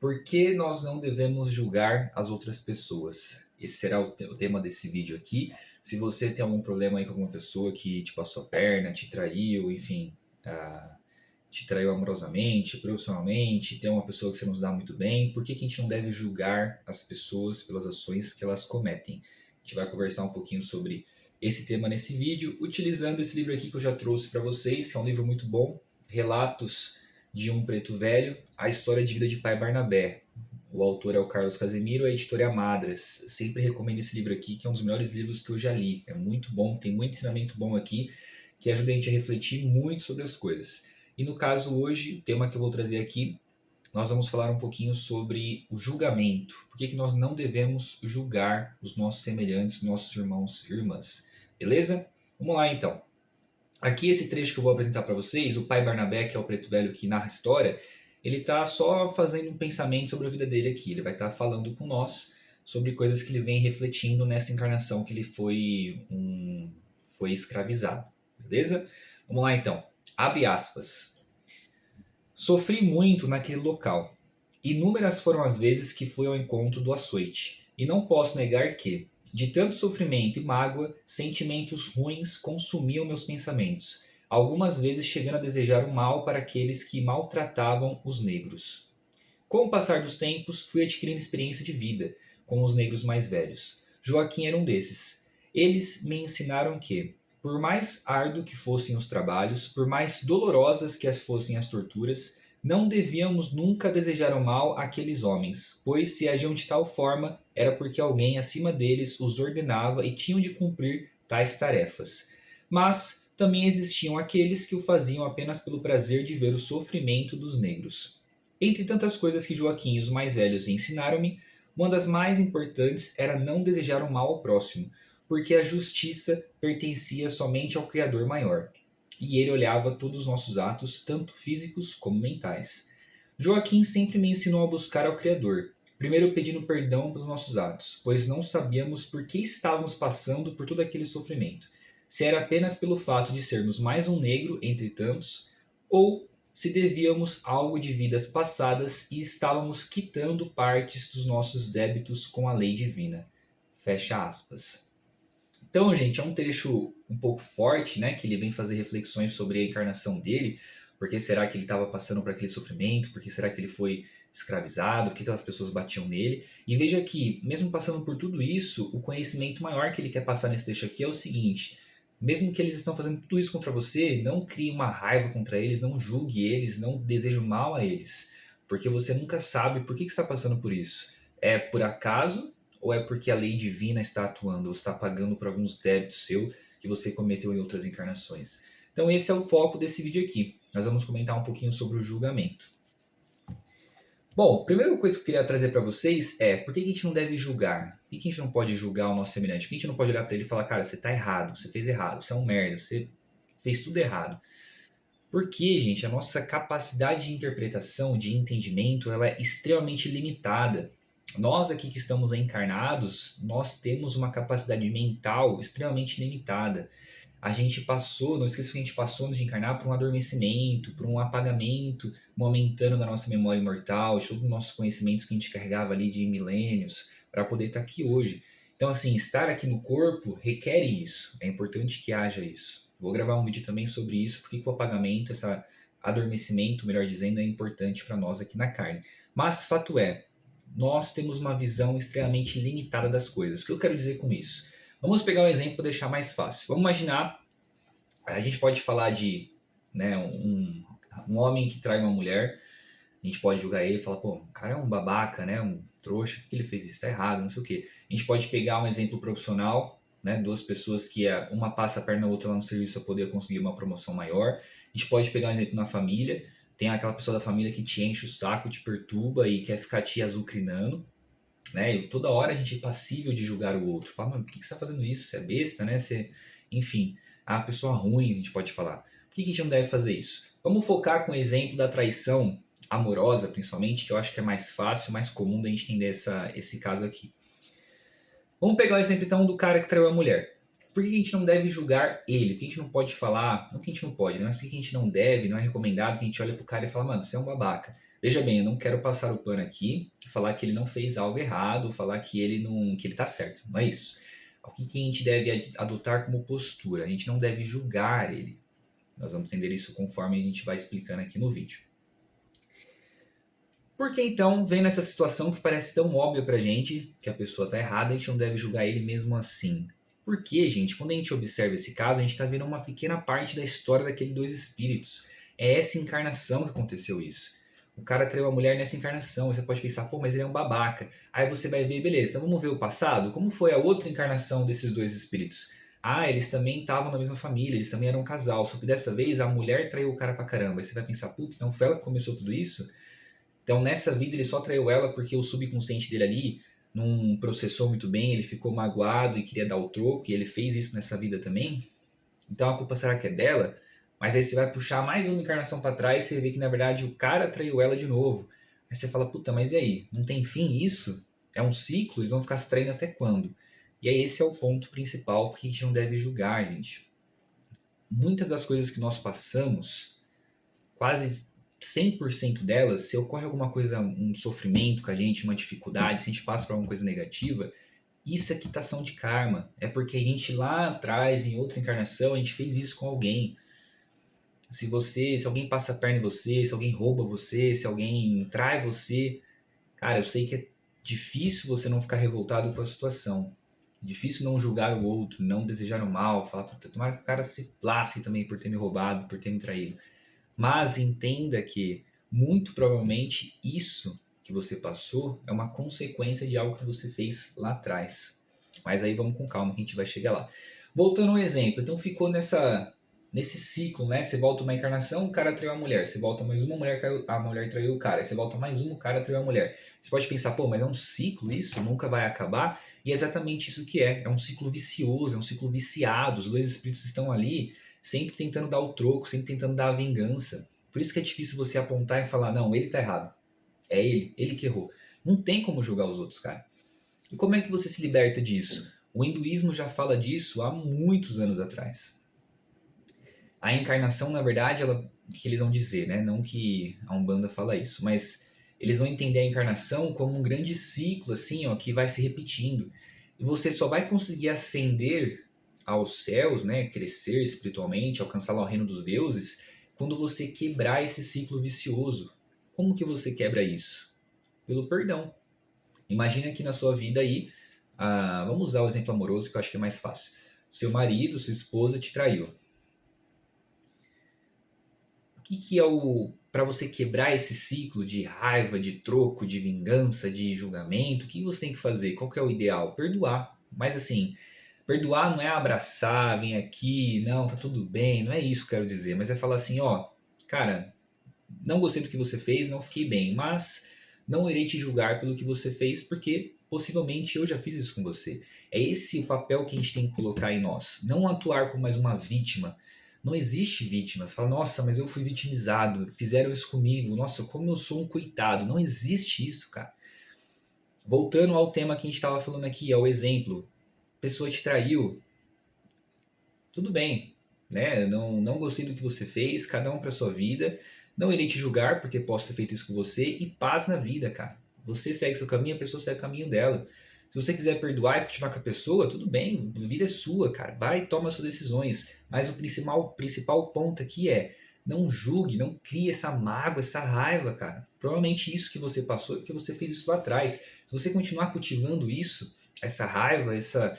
Por que nós não devemos julgar as outras pessoas? Esse será o tema desse vídeo aqui. Se você tem algum problema aí com alguma pessoa que te passou a perna, te traiu, enfim, te traiu amorosamente, profissionalmente, tem uma pessoa que você não se dá muito bem, por que que a gente não deve julgar as pessoas pelas ações que elas cometem? A gente vai conversar um pouquinho sobre esse tema nesse vídeo, utilizando esse livro aqui que eu já trouxe para vocês, que é um livro muito bom, Relatos de um Preto Velho, a história de vida de Pai Barnabé. O autor é o Carlos Casemiro, a editora é a Madras. Sempre recomendo esse livro aqui, que é um dos melhores livros que eu já li. É muito bom, tem muito ensinamento bom aqui, que ajuda a gente a refletir muito sobre as coisas. E no caso hoje, o tema que eu vou trazer aqui, nós vamos falar um pouquinho sobre o julgamento. Por que que nós não devemos julgar os nossos semelhantes, nossos irmãos e irmãs? Beleza? Vamos lá então. Aqui esse trecho que eu vou apresentar para vocês, o pai Barnabé, que é o preto velho que narra a história, ele está só fazendo um pensamento sobre a vida dele aqui. Ele vai estar falando com nós sobre coisas que ele vem refletindo nessa encarnação que ele foi escravizado. Beleza? Vamos lá então. Abre aspas. Sofri muito naquele local. Inúmeras foram as vezes que fui ao encontro do açoite. E não posso negar que, de tanto sofrimento e mágoa, sentimentos ruins consumiam meus pensamentos, algumas vezes chegando a desejar o mal para aqueles que maltratavam os negros. Com o passar dos tempos, fui adquirindo experiência de vida com os negros mais velhos. Joaquim era um desses. Eles me ensinaram que, por mais árduo que fossem os trabalhos, por mais dolorosas que fossem as torturas, não devíamos nunca desejar o mal àqueles homens, pois se agiam de tal forma, era porque alguém acima deles os ordenava e tinham de cumprir tais tarefas. Mas também existiam aqueles que o faziam apenas pelo prazer de ver o sofrimento dos negros. Entre tantas coisas que Joaquim e os mais velhos ensinaram-me, uma das mais importantes era não desejar o mal ao próximo, porque a justiça pertencia somente ao Criador maior, e ele olhava todos os nossos atos, tanto físicos como mentais. Joaquim sempre me ensinou a buscar ao Criador, primeiro pedindo perdão pelos nossos atos, pois não sabíamos por que estávamos passando por todo aquele sofrimento. Se era apenas pelo fato de sermos mais um negro entre tantos, ou se devíamos algo de vidas passadas e estávamos quitando partes dos nossos débitos com a lei divina. Fecha aspas. Então, gente, é um trecho um pouco forte, né? Que ele vem fazer reflexões sobre a encarnação dele. Por que será que ele estava passando por aquele sofrimento? Por que será que ele foi escravizado? Por que aquelas pessoas batiam nele? E veja que, mesmo passando por tudo isso, o conhecimento maior que ele quer passar nesse trecho aqui é o seguinte: mesmo que eles estão fazendo tudo isso contra você, não crie uma raiva contra eles, não julgue eles, não deseje mal a eles. Porque você nunca sabe por que está passando por isso. É por acaso ou é porque a lei divina está atuando, ou está pagando por alguns débitos seu que você cometeu em outras encarnações? Então esse é o foco desse vídeo aqui. Nós vamos comentar um pouquinho sobre o julgamento. Bom, a primeira coisa que eu queria trazer para vocês é por que a gente não deve julgar? Por que a gente não pode julgar o nosso semelhante? Por que a gente não pode olhar para ele e falar, cara, você está errado, você fez errado, você é um merda, você fez tudo errado? Porque, gente, a nossa capacidade de interpretação, de entendimento, ela é extremamente limitada. Nós aqui que estamos encarnados, nós temos uma capacidade mental extremamente limitada. A gente passou, não esqueça que a gente passou antes de encarnar por um adormecimento, por um apagamento momentâneo da nossa memória imortal, de todos os nossos conhecimentos que a gente carregava ali de milênios, para poder estar aqui hoje. Então, assim, estar aqui no corpo requer isso. É importante que haja isso. Vou gravar um vídeo também sobre isso, porque o apagamento, esse adormecimento, melhor dizendo, é importante para nós aqui na carne. Mas, fato é, nós temos uma visão extremamente limitada das coisas. O que eu quero dizer com isso? Vamos pegar um exemplo para deixar mais fácil. Vamos imaginar, a gente pode falar de, né, um homem que trai uma mulher, a gente pode julgar ele e falar, pô, o cara é um babaca, né, um trouxa, por que ele fez isso? Tá errado, não sei o quê. A gente pode pegar um exemplo profissional, né, duas pessoas que uma passa a perna a outra lá no serviço para poder conseguir uma promoção maior. A gente pode pegar um exemplo na família, tem aquela pessoa da família que te enche o saco, te perturba e quer ficar te azucrinando, né? E toda hora a gente é passível de julgar o outro. Fala, mano, por que você está fazendo isso? Você é besta, né? Enfim, a pessoa ruim, a gente pode falar. Por que a gente não deve fazer isso? Vamos focar com o exemplo da traição amorosa, principalmente, que eu acho que é mais fácil, mais comum da gente entender esse caso aqui. Vamos pegar o exemplo, então, do cara que traiu a mulher. Por que a gente não deve julgar ele? Por que a gente não pode falar, não que a gente não pode, né? Mas por que a gente não deve, não é recomendado que a gente olhe pro cara e fala, mano, você é um babaca. Veja bem, eu não quero passar o pano aqui, falar que ele não fez algo errado, falar que ele tá certo. Não é isso. O que que a gente deve adotar como postura? A gente não deve julgar ele. Nós vamos entender isso conforme a gente vai explicando aqui no vídeo. Por que então, vendo essa situação que parece tão óbvia pra gente, que a pessoa tá errada, a gente não deve julgar ele mesmo assim? Porque, gente, quando a gente observa esse caso, a gente está vendo uma pequena parte da história daqueles dois espíritos. É essa encarnação que aconteceu isso. O cara traiu a mulher nessa encarnação. Você pode pensar, pô, mas ele é um babaca. Aí você vai ver, beleza, então vamos ver o passado? Como foi a outra encarnação desses dois espíritos? Ah, eles também estavam na mesma família, eles também eram um casal. Só que dessa vez a mulher traiu o cara pra caramba. Aí você vai pensar, putz, então foi ela que começou tudo isso? Então nessa vida ele só traiu ela porque o subconsciente dele ali não processou muito bem, ele ficou magoado e queria dar o troco, e ele fez isso nessa vida também. Então a culpa será que é dela? Mas aí você vai puxar mais uma encarnação para trás e você vê que na verdade o cara traiu ela de novo. Aí você fala, puta, mas e aí? Não tem fim isso? É um ciclo? Eles vão ficar se traindo até quando? E aí esse é o ponto principal, porque a gente não deve julgar, gente. Muitas das coisas que nós passamos, quase 100% delas, se ocorre alguma coisa, um sofrimento com a gente, uma dificuldade, se a gente passa por alguma coisa negativa, isso é quitação de karma. É porque a gente lá atrás, em outra encarnação, a gente fez isso com alguém. Se alguém passa a perna em você, se alguém rouba você, se alguém trai você, cara, eu sei que é difícil você não ficar revoltado com a situação. Difícil não julgar o outro, não desejar o mal, falar, puta, tomara que o cara se lasque também por ter me roubado, por ter me traído. Mas entenda que, muito provavelmente, isso que você passou é uma consequência de algo que você fez lá atrás. Mas aí vamos com calma que a gente vai chegar lá. Voltando ao exemplo, então ficou nesse ciclo, né? Você volta uma encarnação, o cara traiu a mulher. Você volta mais uma, a mulher traiu o cara. Você volta mais uma, o cara traiu a mulher. Você pode pensar, pô, mas é um ciclo isso? Nunca vai acabar? E é exatamente isso que é. É um ciclo vicioso, é um ciclo viciado. Os dois espíritos estão ali sempre tentando dar o troco, sempre tentando dar a vingança. Por isso que é difícil você apontar e falar, não, ele tá errado. É ele que errou. Não tem como julgar os outros, cara. E como é que você se liberta disso? O hinduísmo já fala disso há muitos anos atrás. A encarnação, na verdade, que eles vão dizer, né? Não que a Umbanda fala isso, mas eles vão entender a encarnação como um grande ciclo, assim, ó, que vai se repetindo. E você só vai conseguir ascender aos céus, né? Crescer espiritualmente, alcançar lá o reino dos deuses, quando você quebrar esse ciclo vicioso. Como que você quebra isso? Pelo perdão. Imagina que na sua vida aí, vamos usar o exemplo amoroso que eu acho que é mais fácil. Seu marido, sua esposa te traiu. O que, que é o para você quebrar esse ciclo de raiva, de troco, de vingança, de julgamento? O que você tem que fazer? Qual que é o ideal? Perdoar. Mas assim, perdoar não é abraçar, vem aqui, não, tá tudo bem, não é isso que eu quero dizer, mas é falar assim, ó, cara, não gostei do que você fez, não fiquei bem, mas não irei te julgar pelo que você fez, porque possivelmente eu já fiz isso com você. É esse o papel que a gente tem que colocar em nós. Não atuar como mais uma vítima. Não existe vítima. Você fala, nossa, mas eu fui vitimizado, fizeram isso comigo, nossa, como eu sou um coitado. Não existe isso, cara. Voltando ao tema que a gente estava falando aqui, ao exemplo. A pessoa te traiu, tudo bem, né? Não gostei do que você fez, cada um para sua vida. Não irei te julgar porque posso ter feito isso com você e paz na vida, cara. Você segue seu caminho, a pessoa segue o caminho dela. Se você quiser perdoar e continuar com a pessoa, tudo bem, a vida é sua, cara. Vai e toma suas decisões. Mas o principal ponto aqui é não julgue, não crie essa mágoa, essa raiva, cara. Provavelmente isso que você passou é porque você fez isso lá atrás. Se você continuar cultivando isso, essa raiva, essa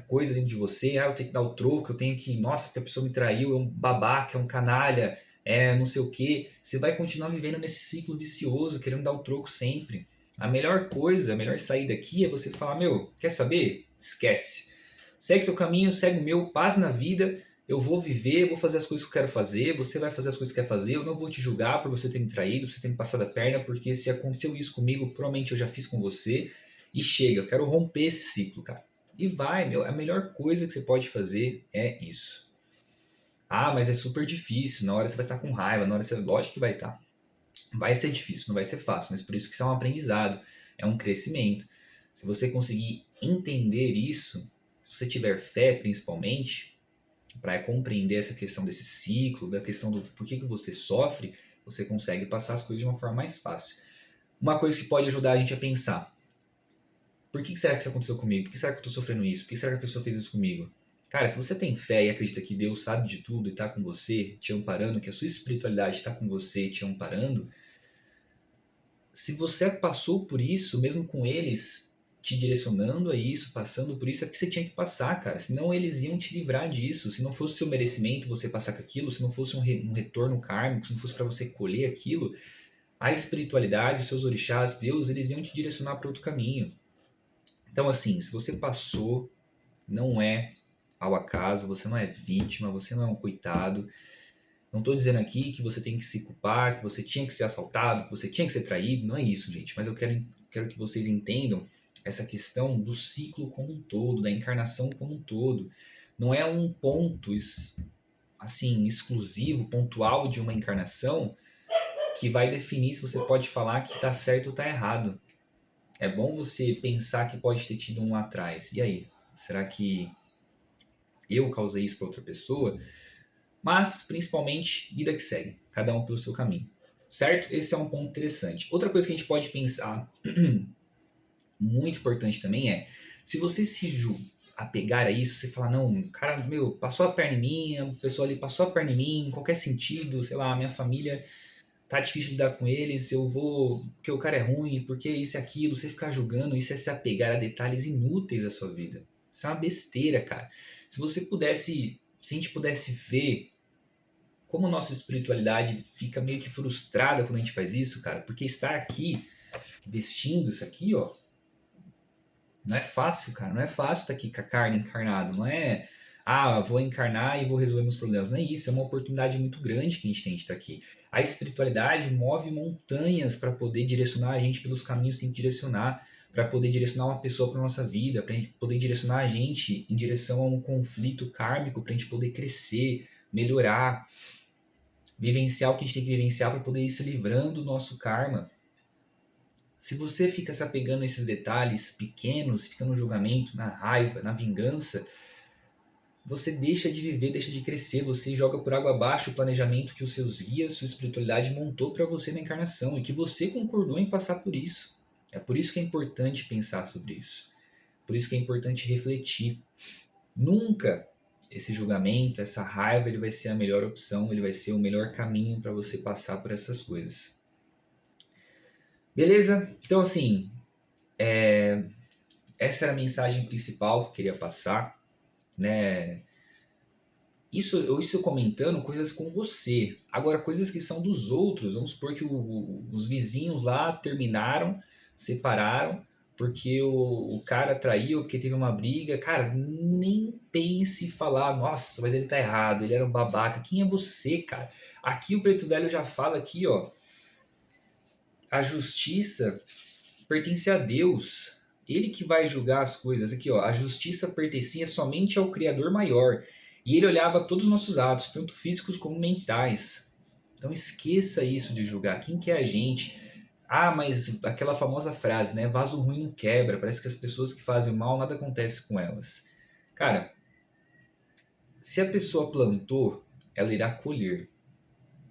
coisa dentro de você, eu tenho que dar o troco, eu tenho que, nossa, porque a pessoa me traiu, é um babaca, é um canalha, é não sei o quê. Você vai continuar vivendo nesse ciclo vicioso, querendo dar o troco sempre. A melhor coisa, a melhor saída aqui é você falar, meu, quer saber? Esquece. Segue seu caminho, segue o meu, paz na vida, eu vou viver, eu vou fazer as coisas que eu quero fazer, você vai fazer as coisas que quer fazer, eu não vou te julgar por você ter me traído, por você ter me passado a perna, porque se aconteceu isso comigo, provavelmente eu já fiz com você, e chega, eu quero romper esse ciclo, cara. E vai, meu, a melhor coisa que você pode fazer é isso. Ah, mas é super difícil, na hora você vai estar com raiva, na hora você... Lógico que vai estar. Vai ser difícil, não vai ser fácil, mas por isso que isso é um aprendizado, é um crescimento. Se você conseguir entender isso, se você tiver fé principalmente, para compreender essa questão desse ciclo, da questão do por que você sofre, você consegue passar as coisas de uma forma mais fácil. Uma coisa que pode ajudar a gente a pensar: por que será que isso aconteceu comigo? Por que será que eu estou sofrendo isso? Por que será que a pessoa fez isso comigo? Cara, se você tem fé e acredita que Deus sabe de tudo e está com você, te amparando, que a sua espiritualidade está com você, te amparando, se você passou por isso, mesmo com eles te direcionando a isso, passando por isso, é porque você tinha que passar, cara. Senão eles iam te livrar disso. Se não fosse seu merecimento você passar com aquilo, se não fosse um retorno kármico, se não fosse para você colher aquilo, a espiritualidade, os seus orixás, Deus, eles iam te direcionar para outro caminho. Então, assim, se você passou, não é ao acaso, você não é vítima, você não é um coitado. Não estou dizendo aqui que você tem que se culpar, que você tinha que ser assaltado, que você tinha que ser traído, não é isso, gente. Mas eu quero que vocês entendam essa questão do ciclo como um todo, da encarnação como um todo. Não é um ponto assim exclusivo, pontual de uma encarnação que vai definir se você pode falar que está certo ou está errado. É bom você pensar que pode ter tido um lá atrás. E aí? Será que eu causei isso para outra pessoa? Mas, principalmente, vida que segue. Cada um pelo seu caminho. Certo? Esse é um ponto interessante. Outra coisa que a gente pode pensar, muito importante também, é: se você se apegar a isso, você falar, não, cara, meu, passou a perna em mim, a pessoa ali passou a perna em mim, em qualquer sentido, sei lá, minha família tá difícil de lidar com eles, eu vou, porque o cara é ruim, porque isso e aquilo, você ficar julgando, isso é se apegar a detalhes inúteis da sua vida. Isso é uma besteira, cara. Se você pudesse, se a gente pudesse ver como nossa espiritualidade fica meio que frustrada quando a gente faz isso, cara, porque estar aqui, vestindo isso aqui, ó, não é fácil, cara, não é fácil estar aqui com a carne encarnado, não é, vou encarnar e vou resolver meus problemas, não é isso, é uma oportunidade muito grande que a gente tem de estar aqui. A espiritualidade move montanhas para poder direcionar a gente pelos caminhos que tem que direcionar, para poder direcionar uma pessoa para nossa vida, para poder direcionar a gente em direção a um conflito kármico, para a gente poder crescer, melhorar, vivenciar o que a gente tem que vivenciar para poder ir se livrando do nosso karma. Se você fica se apegando a esses detalhes pequenos, fica no julgamento, na raiva, na vingança, você deixa de viver, deixa de crescer, você joga por água abaixo o planejamento que os seus guias, sua espiritualidade montou para você na encarnação e que você concordou em passar por isso. É por isso que é importante pensar sobre isso. Por isso que é importante refletir. Nunca esse julgamento, essa raiva, ele vai ser a melhor opção, ele vai ser o melhor caminho para você passar por essas coisas. Beleza? Então, assim, essa era a mensagem principal que eu queria passar, né? Isso comentando coisas com você. Agora, coisas que são dos outros. Vamos supor que os vizinhos lá terminaram, separaram, porque o cara traiu, porque teve uma briga. Cara, nem pense em falar, nossa, mas ele tá errado, ele era um babaca. Quem é você, cara? Aqui o Preto Velho já fala aqui, ó. A justiça pertence a Deus. Ele que vai julgar as coisas. Aqui, ó, a justiça pertencia somente ao Criador maior. E ele olhava todos os nossos atos, tanto físicos como mentais. Então esqueça isso de julgar. Quem que é a gente? Mas aquela famosa frase, né? Vaso ruim não quebra. Parece que as pessoas que fazem o mal, nada acontece com elas. Cara, se a pessoa plantou, ela irá colher.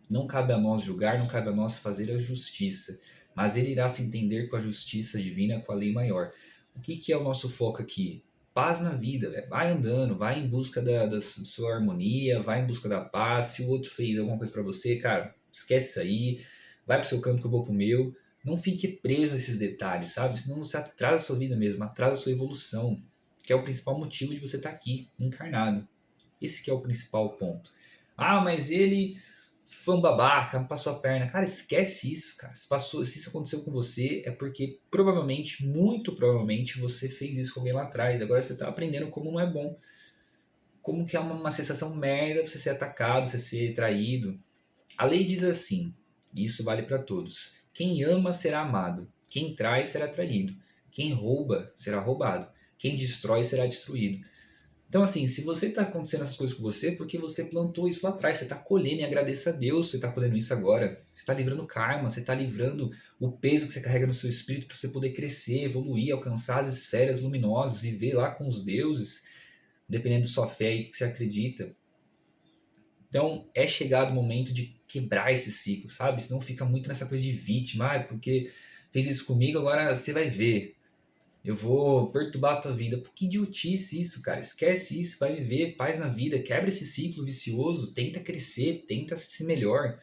Não cabe a nós julgar, não cabe a nós fazer a justiça, mas ele irá se entender com a justiça divina, com a lei maior. O que é o nosso foco aqui? Paz na vida, véio. Vai andando, vai em busca da sua harmonia, vai em busca da paz. Se o outro fez alguma coisa para você, cara, esquece isso aí, vai pro seu campo que eu vou pro meu. Não fique preso a esses detalhes, sabe? Senão você atrasa a sua vida mesmo, atrasa a sua evolução, que é o principal motivo de você estar aqui, encarnado. Esse que é o principal ponto. Mas ele foi um babaca, passou a perna. Cara, esquece isso, cara. Se isso aconteceu com você, é porque provavelmente, muito provavelmente, você fez isso com alguém lá atrás. Agora você tá aprendendo como não é bom. Como que é uma sensação merda você ser atacado, você ser traído. A lei diz assim, e isso vale para todos: quem ama será amado, quem trai será traído, quem rouba será roubado, quem destrói será destruído. Então, assim, se você está acontecendo essas coisas com você, é porque você plantou isso lá atrás, você está colhendo, e agradeça a Deus que você está colhendo isso agora. Você está livrando karma, você está livrando o peso que você carrega no seu espírito para você poder crescer, evoluir, alcançar as esferas luminosas, viver lá com os deuses, dependendo da sua fé e que você acredita. Então, é chegado o momento de quebrar esse ciclo, sabe? Senão fica muito nessa coisa de vítima. Ah, porque fez isso comigo, agora você vai ver. Eu vou perturbar a tua vida. Pô, que idiotice isso, cara. Esquece isso, vai viver, paz na vida, quebra esse ciclo vicioso, tenta crescer, tenta ser melhor.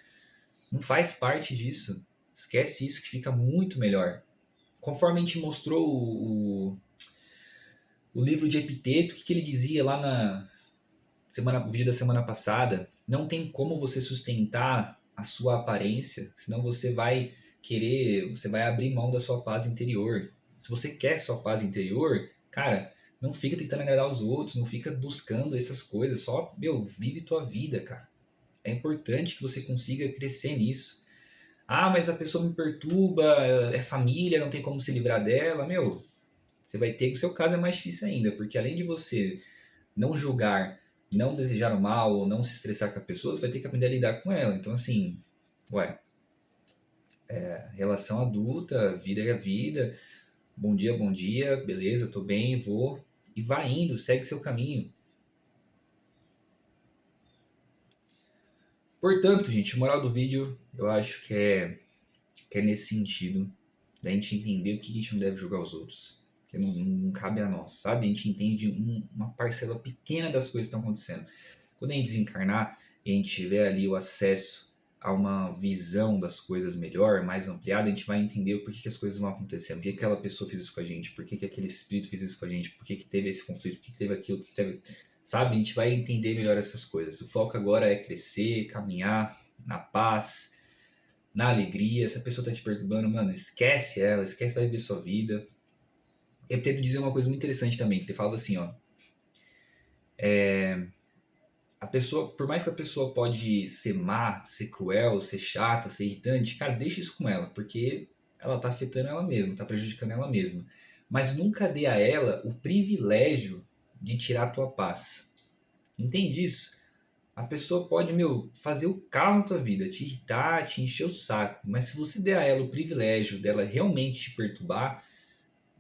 Não faz parte disso. Esquece isso que fica muito melhor. Conforme a gente mostrou o livro de Epiteto, o que ele dizia lá na no vídeo da semana passada? Não tem como você sustentar a sua aparência, senão você vai abrir mão da sua paz interior. Se você quer sua paz interior, cara, não fica tentando agradar os outros, não fica buscando essas coisas, só, vive tua vida, cara. É importante que você consiga crescer nisso. Ah, mas a pessoa me perturba, é família, não tem como se livrar dela. Você vai ter que o seu caso é mais difícil ainda, porque além de você não julgar, não desejar o mal ou não se estressar com a pessoa, você vai ter que aprender a lidar com ela. Então, assim, ué, relação adulta, vida é a vida, bom dia, beleza, tô bem, vou. E vai indo, segue seu caminho. Portanto, gente, moral do vídeo, eu acho que é nesse sentido, da gente entender o que a gente não deve julgar os outros. Que não cabe a nós, sabe? A gente entende uma parcela pequena das coisas que estão acontecendo. Quando a gente desencarnar e a gente tiver ali o acesso a uma visão das coisas melhor, mais ampliada, a gente vai entender por que as coisas vão acontecendo, por que aquela pessoa fez isso com a gente, por que aquele espírito fez isso com a gente, por que teve esse conflito, por que teve aquilo, por que teve... Sabe? A gente vai entender melhor essas coisas. O foco agora é crescer, caminhar na paz, na alegria. Se a pessoa tá te perturbando, mano, esquece ela, esquece, vai viver sua vida. Eu tento dizer uma coisa muito interessante também, que ele falava assim, ó, a pessoa, por mais que a pessoa pode ser má, ser cruel, ser chata, ser irritante, cara, deixa isso com ela, porque ela tá afetando ela mesma, tá prejudicando ela mesma. Mas nunca dê a ela o privilégio de tirar a tua paz. Entende isso? A pessoa pode, fazer o caos na tua vida, te irritar, te encher o saco, mas se você der a ela o privilégio dela realmente te perturbar,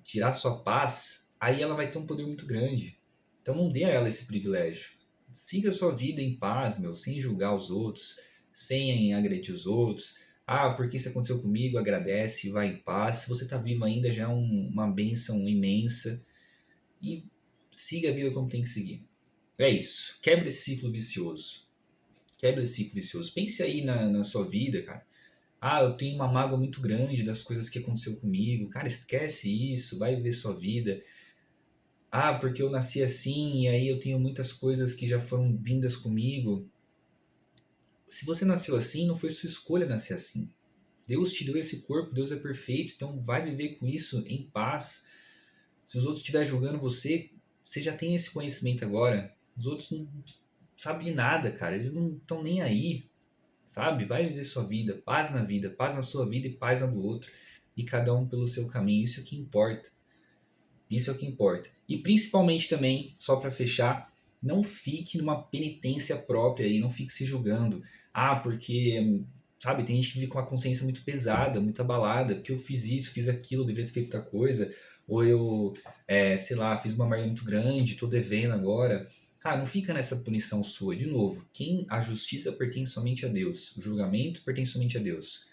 tirar sua paz, aí ela vai ter um poder muito grande. Então não dê a ela esse privilégio. Siga a sua vida em paz, sem julgar os outros, sem agredir os outros. Ah, porque isso aconteceu comigo, agradece, vai em paz. Se você está vivo ainda, já é uma bênção imensa. E siga a vida como tem que seguir. É isso. Quebra esse ciclo vicioso. Quebra esse ciclo vicioso. Pense aí na sua vida, cara. Ah, eu tenho uma mágoa muito grande das coisas que aconteceu comigo. Cara, esquece isso, vai viver sua vida. Ah, porque eu nasci assim e aí eu tenho muitas coisas que já foram vindas comigo. Se você nasceu assim, não foi sua escolha nascer assim. Deus te deu esse corpo, Deus é perfeito, então vai viver com isso em paz. Se os outros estiverem julgando você, você já tem esse conhecimento agora. Os outros não sabem de nada, cara. Eles não estão nem aí, sabe? Vai viver sua vida, paz na sua vida e paz na do outro. E cada um pelo seu caminho. Isso é o que importa. Isso é o que importa. E principalmente também, só para fechar, não fique numa penitência própria e não fique se julgando. Ah, porque, sabe, tem gente que vive com a consciência muito pesada, muito abalada, porque eu fiz isso, fiz aquilo, deveria ter feito outra coisa, ou eu, sei lá, fiz uma merda muito grande, tô devendo agora. Ah, não fica nessa punição sua. De novo, a justiça pertence somente a Deus, o julgamento pertence somente a Deus.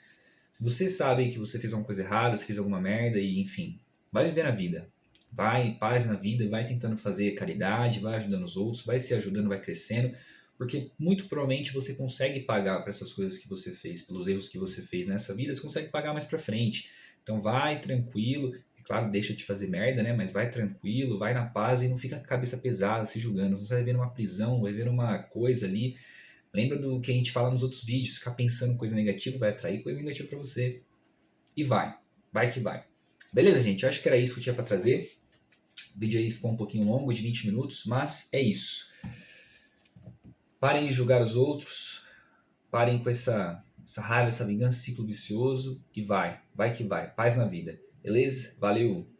Se você sabe que você fez alguma coisa errada, se fez alguma merda, e enfim, vai viver na vida. Vai em paz na vida, vai tentando fazer caridade, vai ajudando os outros, vai se ajudando, vai crescendo, porque muito provavelmente você consegue pagar para essas coisas que você fez, pelos erros que você fez nessa vida, você consegue pagar mais para frente. Então vai tranquilo, é claro, deixa de fazer merda, né? Mas vai tranquilo, vai na paz e não fica com a cabeça pesada, se julgando. Você vai ver uma prisão, vai ver uma coisa ali. Lembra do que a gente fala nos outros vídeos, ficar pensando em coisa negativa vai atrair coisa negativa para você. E vai que vai. Beleza, gente? Eu acho que era isso que eu tinha para trazer. O vídeo aí ficou um pouquinho longo, de 20 minutos, mas é isso. Parem de julgar os outros, parem com essa raiva, essa vingança, ciclo vicioso e vai que vai. Paz na vida. Beleza? Valeu!